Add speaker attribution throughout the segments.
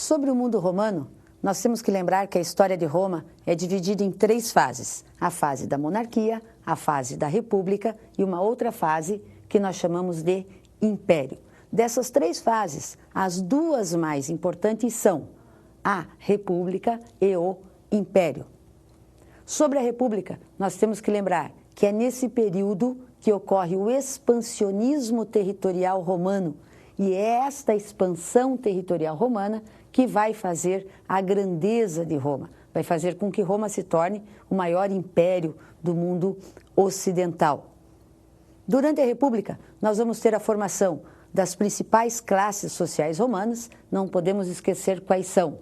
Speaker 1: Sobre o mundo romano, nós temos que lembrar que a história de Roma é dividida em 3 fases. A fase da monarquia, a fase da república e uma outra fase que nós chamamos de império. Dessas 3 fases, as 2 mais importantes são a república e o império. Sobre a república, nós temos que lembrar que é nesse período que ocorre o expansionismo territorial romano, e é esta expansão territorial romana que vai fazer a grandeza de Roma, vai fazer com que Roma se torne o maior império do mundo ocidental. Durante a República, nós vamos ter a formação das principais classes sociais romanas, não podemos esquecer quais são: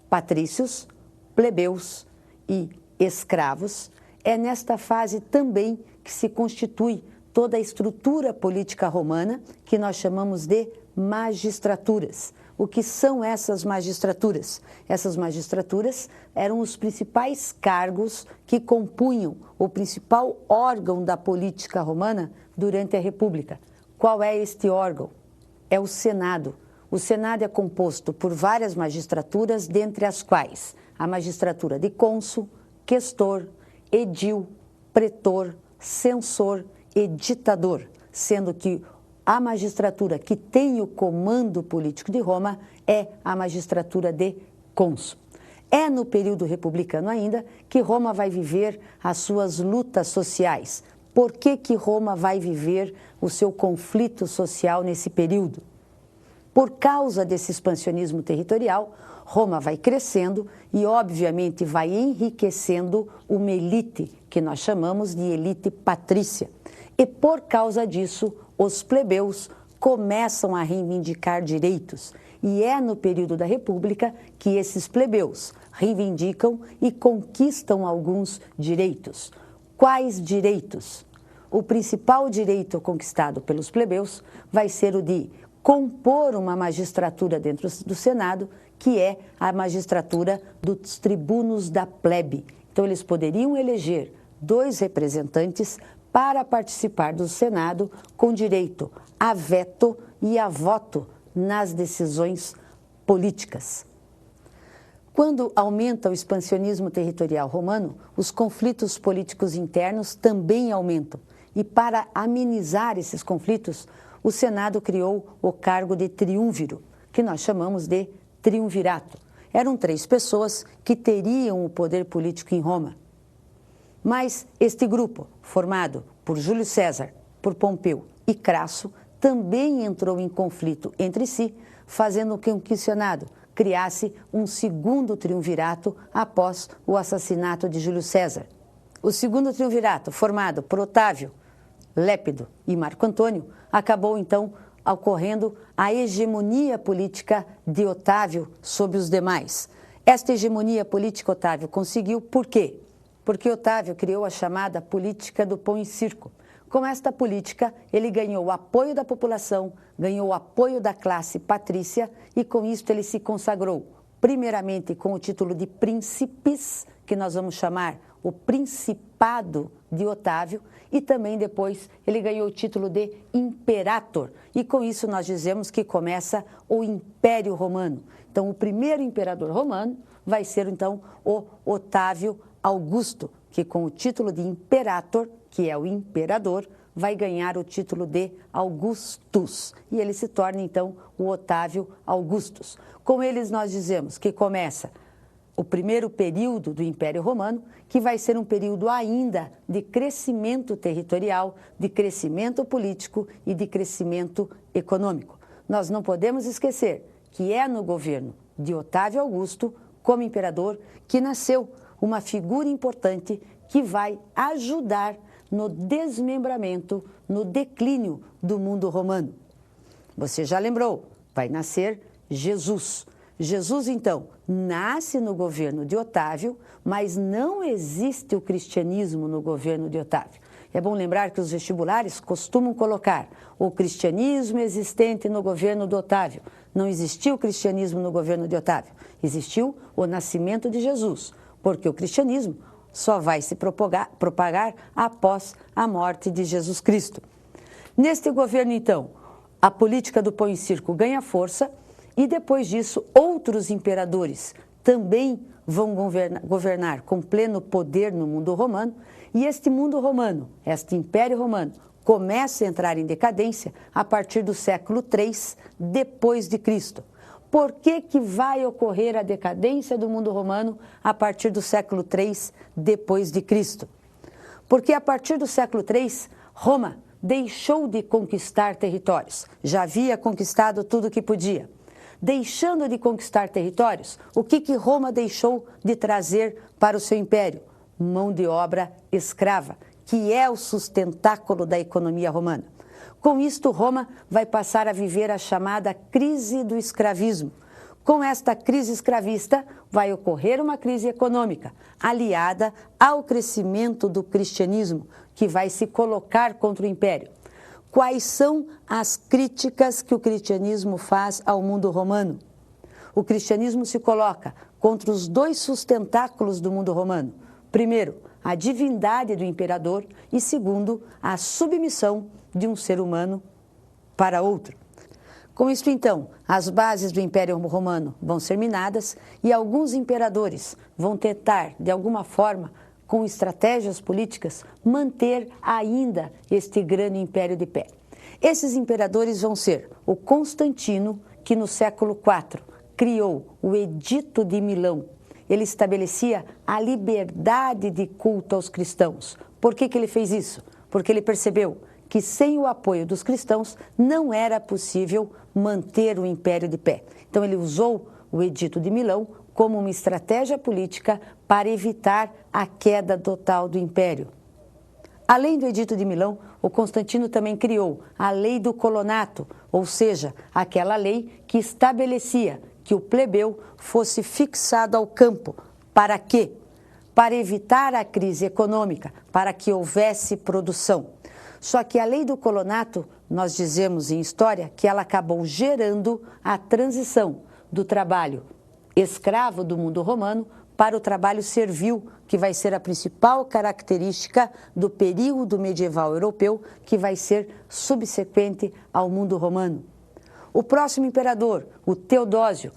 Speaker 1: patrícios, plebeus e escravos. É nesta fase também que se constitui toda a estrutura política romana, que nós chamamos de magistraturas. O que são essas magistraturas? Essas magistraturas eram os principais cargos que compunham o principal órgão da política romana durante a República. Qual é este órgão? É o Senado. O Senado é composto por várias magistraturas, dentre as quais a magistratura de cônsul, questor, edil, pretor, censor e ditador, sendo que a magistratura que tem o comando político de Roma é a magistratura de cônsul. É no período republicano ainda que Roma vai viver as suas lutas sociais. Por que Roma vai viver o seu conflito social nesse período? Por causa desse expansionismo territorial, Roma vai crescendo e, obviamente, vai enriquecendo uma elite que nós chamamos de elite patrícia. E, por causa disso, os plebeus começam a reivindicar direitos. E é no período da República que esses plebeus reivindicam e conquistam alguns direitos. Quais direitos? O principal direito conquistado pelos plebeus vai ser o de compor uma magistratura dentro do Senado, que é a magistratura dos tribunos da plebe. Então, eles poderiam eleger 2 representantes para participar do Senado com direito a veto e a voto nas decisões políticas. Quando aumenta o expansionismo territorial romano, os conflitos políticos internos também aumentam. E para amenizar esses conflitos, o Senado criou o cargo de triunviro, que nós chamamos de triunvirato. Eram 3 pessoas que teriam o poder político em Roma. Mas este grupo, formado por Júlio César, por Pompeu e Crasso, também entrou em conflito entre si, fazendo com que o Senado criasse um segundo triunvirato após o assassinato de Júlio César. O segundo triunvirato, formado por Otávio, Lépido e Marco Antônio, acabou então ocorrendo a hegemonia política de Otávio sobre os demais. Esta hegemonia política Otávio conseguiu por quê? Porque Otávio criou a chamada política do pão e circo. Com esta política, ele ganhou o apoio da população, ganhou o apoio da classe patrícia e com isso ele se consagrou, primeiramente com o título de príncipes, que nós vamos chamar o Principado de Otávio, e também depois ele ganhou o título de imperator. E com isso nós dizemos que começa o Império Romano. Então, o primeiro imperador romano vai ser, então, o Otávio Augusto, que com o título de imperator, que é o imperador, vai ganhar o título de Augustus. E ele se torna, então, o Otávio Augustus. Com eles nós dizemos que começa o primeiro período do Império Romano, que vai ser um período ainda de crescimento territorial, de crescimento político e de crescimento econômico. Nós não podemos esquecer que é no governo de Otávio Augusto, como imperador, que nasceu uma figura importante que vai ajudar no desmembramento, no declínio do mundo romano. Você já lembrou, vai nascer Jesus. Jesus, então, nasce no governo de Otávio, mas não existe o cristianismo no governo de Otávio. É bom lembrar que os vestibulares costumam colocar o cristianismo existente no governo de Otávio. Não existiu o cristianismo no governo de Otávio. Existiu o nascimento de Jesus, porque o cristianismo só vai se propagar após a morte de Jesus Cristo. Neste governo, então, a política do pão e circo ganha força E depois disso, outros imperadores também vão governar com pleno poder no mundo romano, e este mundo romano, este Império Romano, começa a entrar em decadência a partir do século III depois de Cristo. Por que que vai ocorrer a decadência do mundo romano a partir do século III depois de Cristo? Porque a partir do século III, Roma deixou de conquistar territórios. Já havia conquistado tudo o que podia. Deixando de conquistar territórios, o que Roma deixou de trazer para o seu império? Mão de obra escrava, que é o sustentáculo da economia romana. Com isto, Roma vai passar a viver a chamada crise do escravismo. Com esta crise escravista, vai ocorrer uma crise econômica, aliada ao crescimento do cristianismo, que vai se colocar contra o império. Quais são as críticas que o cristianismo faz ao mundo romano? O cristianismo se coloca contra os dois sustentáculos do mundo romano. Primeiro, a divindade do imperador e, segundo, a submissão de um ser humano para outro. Com isso, então, as bases do Império Romano vão ser minadas e alguns imperadores vão tentar, de alguma forma, com estratégias políticas, manter ainda este grande império de pé. Esses imperadores vão ser o Constantino, que no século IV criou o Edito de Milão. Ele estabelecia a liberdade de culto aos cristãos. Por que ele fez isso? Porque ele percebeu que sem o apoio dos cristãos não era possível manter o império de pé. Então ele usou o Edito de Milão como uma estratégia política para evitar a queda total do império. Além do Edito de Milão, o Constantino também criou a Lei do Colonato, ou seja, aquela lei que estabelecia que o plebeu fosse fixado ao campo. Para quê? Para evitar a crise econômica, para que houvesse produção. Só que a Lei do Colonato, nós dizemos em história, que ela acabou gerando a transição do trabalho escravo do mundo romano para o trabalho servil, que vai ser a principal característica do período medieval europeu, que vai ser subsequente ao mundo romano. O próximo imperador, o Teodósio,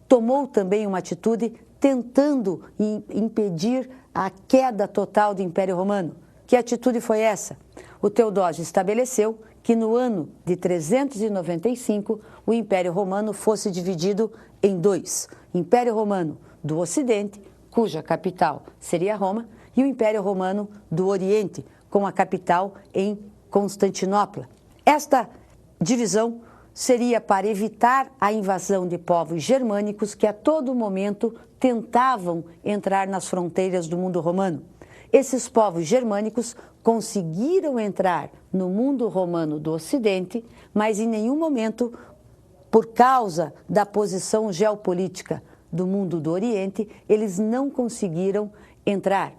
Speaker 1: tomou também uma atitude tentando impedir a queda total do Império Romano. Que atitude foi essa? O Teodósio estabeleceu que no ano de 395 o Império Romano fosse dividido em dois. Império Romano do Ocidente, cuja capital seria Roma, e o Império Romano do Oriente, com a capital em Constantinopla. Esta divisão seria para evitar a invasão de povos germânicos que a todo momento tentavam entrar nas fronteiras do mundo romano. Esses povos germânicos conseguiram entrar no mundo romano do Ocidente, mas em nenhum momento, por causa da posição geopolítica do mundo do Oriente, eles não conseguiram entrar.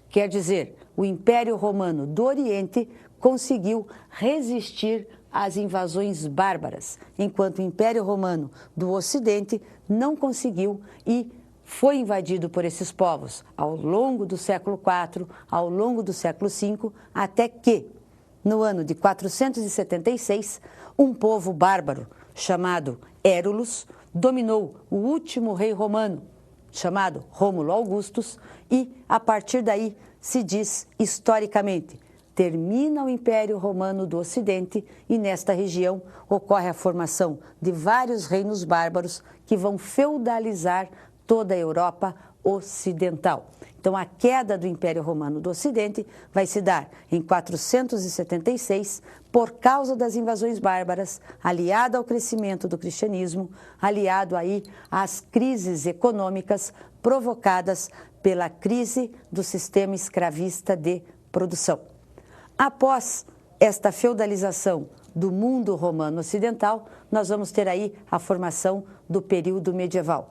Speaker 1: Quer dizer, o Império Romano do Oriente conseguiu resistir às invasões bárbaras, enquanto o Império Romano do Ocidente não conseguiu e foi invadido por esses povos ao longo do século IV, ao longo do século V, até que, no ano de 476, um povo bárbaro chamado Érulus dominou o último rei romano, chamado Rômulo Augustus, e, a partir daí, se diz historicamente, termina o Império Romano do Ocidente e, nesta região, ocorre a formação de vários reinos bárbaros que vão feudalizar toda a Europa ocidental. Então, a queda do Império Romano do Ocidente vai se dar em 476 por causa das invasões bárbaras, aliado ao crescimento do cristianismo, aliado aí às crises econômicas provocadas pela crise do sistema escravista de produção. Após esta feudalização do mundo romano ocidental, nós vamos ter aí a formação do período medieval.